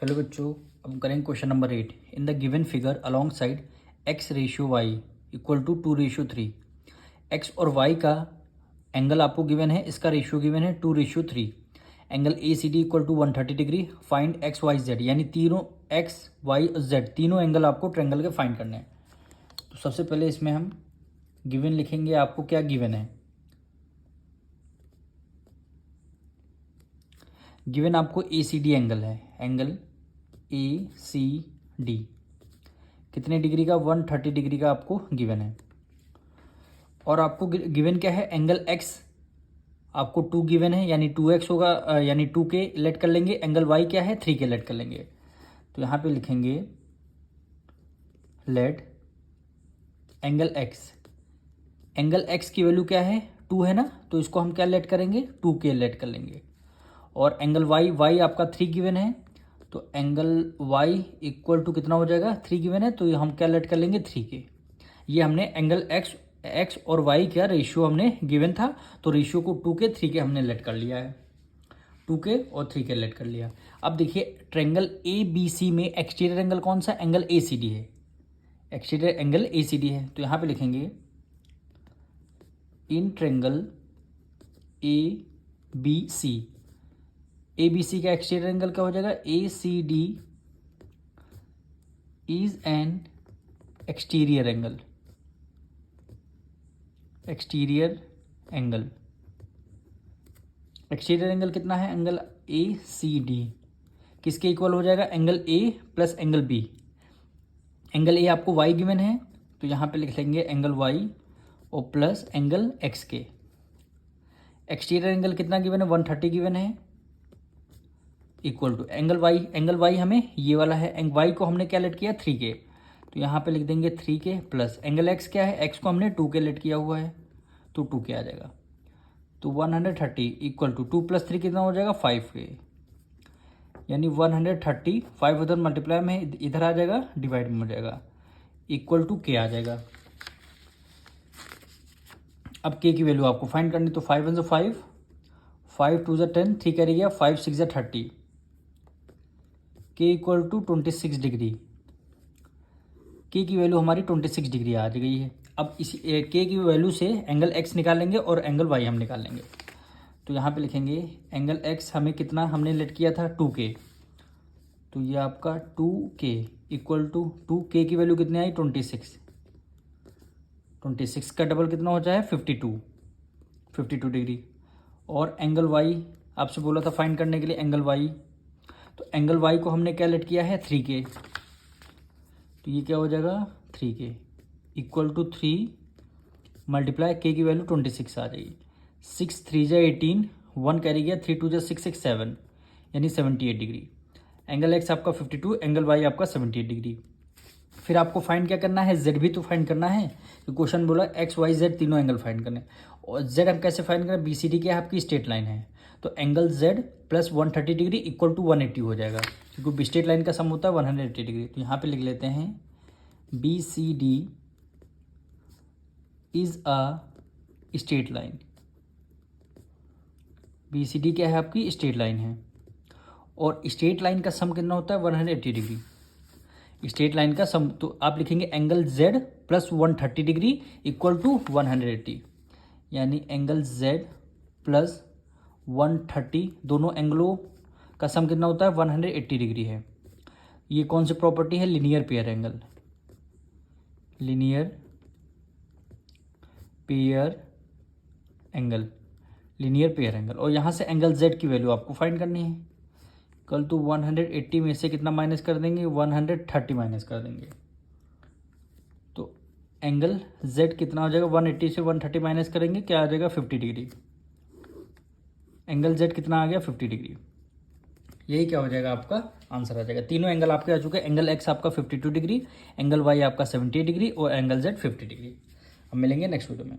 Hello बच्चों, अब करेंगे question number 8। In the given figure along side X ratio Y equal to 2:3। X और Y का angle आपको गिवन है, इसका रेशियो गिवन है 2:3। Angle A C D equal to 130 degree. Find X Y Z, यानी तीनों एक्स वाई और Z तीनों एंगल आपको ट्रायंगल के फाइंड करने हैं। तो सबसे पहले इसमें हम गिवन लिखेंगे। आपको क्या गिवन है? गिवन आपको ए सी डी एंगल है। एंगल ए सी डी कितने डिग्री का? 130 डिग्री का आपको गिवन है। और आपको गिवन क्या है? एंगल एक्स आपको 2 गिवन है, यानी 2x होगा, यानी 2 के लेट कर लेंगे। एंगल वाई क्या है? 3 के लेट कर लेंगे। तो यहाँ पे लिखेंगे let angle x. Angle x की वैल्यू क्या है? 2 है ना, तो इसको हम क्या लेट करेंगे? 2 के लेट कर लेंगे। और एंगल वाई आपका 3 गिवन है, तो एंगल y इक्वल टू कितना हो जाएगा? 3 गिवन है, तो ये हम क्या लेट कर लेंगे? 3 के। ये हमने एंगल एक्स और y का रेशियो हमने गिवन था, तो रेशियो को 2 के 3 के हमने लेट कर लिया है। 2 के और 3 के लेट कर लिया। अब देखिए ट्रायंगल ए बी सी में एक्सटीरियर एंगल कौन सा? एंगल ए सी डी है। Exterior angle A C D है, तो यहाँ पे लिखेंगे in triangle A B C. A B C का एक्सटीरियर एंगल क्या हो जाएगा? A C D is an exterior angle. Exterior angle, exterior angle कितना है? एंगल ए सी डी किसके इक्वल हो जाएगा? Angle A plus angle B. Angle A आपको वाई गिवन है, तो यहाँ पे लिख लेंगे एंगल वाई और प्लस एंगल एक्स के। एक्सटीरियर एंगल कितना गिवन है? 130 गिवन है, equal to angle Y. Angle Y हमें ये वाला है, एंगल वाई को हमने क्या लेट किया? 3 के, तो यहाँ पे लिख देंगे 3 के प्लस एंगल एक्स क्या है? एक्स को हमने 2 के लेट किया हुआ है, तो 2 के आ जाएगा। तो 130 इक्वल टू 2 + 3 कितना हो जाएगा? 5 के, यानी 130 5 उधर मल्टीप्लाई में इधर आ जाएगा, डिवाइड में हो जाएगा, इक्वल टू के आ जाएगा। अब के की वैल्यू आपको फाइंड करनी, तो 5 × 1 = 5, 5 × 2 = 10, 3 कैरी गया, 5 × 6 = 30। के इक्वल टू 26 डिग्री। के की वैल्यू हमारी 26 डिग्री आ गई है। अब इसी के की वैल्यू से एंगल एक्स निकालेंगे और एंगल वाई हम निकालेंगे। तो यहाँ पे लिखेंगे एंगल एक्स हमें कितना हमने लेट किया था? 2 के, तो ये आपका 2 के इक्वल टू 2 के की वैल्यू कितनी आई? 26। 26 का डबल कितना हो जाए? 52 डिग्री। और एंगल वाई आपसे बोला था फाइंड करने के लिए एंगल वाई, तो एंगल वाई को हमने क्या लेट किया है? 3 के, तो ये क्या हो जाएगा? 3 के इक्वल टू 3 मल्टीप्लाई के की वैल्यू 26 आ जाएगी। 6 × 3 = 18, 1 कैरी गया, 3 × 2 = 6, 6 × 7 यानी 78 डिग्री। एंगल एक्स आपका 52, एंगल वाई आपका 78 डिग्री। फिर आपको फाइंड क्या करना है? जेड भी तो फाइंड करना है, तो क्वेश्चन बोला एक्स वाई जेड तीनों एंगल फाइंड करने। और जेड हम कैसे फाइंड करें? बी सी डी क्या है? आपकी स्ट्रेट लाइन है, तो angle Z plus 130 degree equal to 180 हो जाएगा, क्योंकि स्ट्रेट लाइन का सम होता है 180 डिग्री। तो यहाँ पे लिख लेते हैं B C D is a straight line. B C D क्या है? आपकी स्ट्रेट लाइन है, और स्ट्रेट लाइन का सम कितना होता है? 180 डिग्री। स्ट्रेट लाइन का सम, तो आप लिखेंगे angle Z plus 130 degree equal to 180, यानी एंगल जेड प्लस 130 दोनों एंगलों का सम कितना होता है? 180 डिग्री है। ये कौन सी प्रॉपर्टी है? Linear pair angle. Linear pair angle, linear pair angle. और यहाँ से एंगल जेड की वैल्यू आपको फाइंड करनी है। कल तो 180 में से कितना माइनस कर देंगे? 130 माइनस कर देंगे, तो एंगल जेड कितना हो जाएगा? 180 से 130 माइनस करेंगे, क्या आ जाएगा? 50 डिग्री। एंगल जेड कितना आ गया? 50 डिग्री। यही क्या हो जाएगा? आपका आंसर आ जाएगा। तीनों एंगल आपके आ चुके हैं। एंगल एक्स आपका 52 डिग्री, एंगल वाई आपका 78 डिग्री और एंगल जेड 50 डिग्री। हम मिलेंगे नेक्स्ट वीडियो में।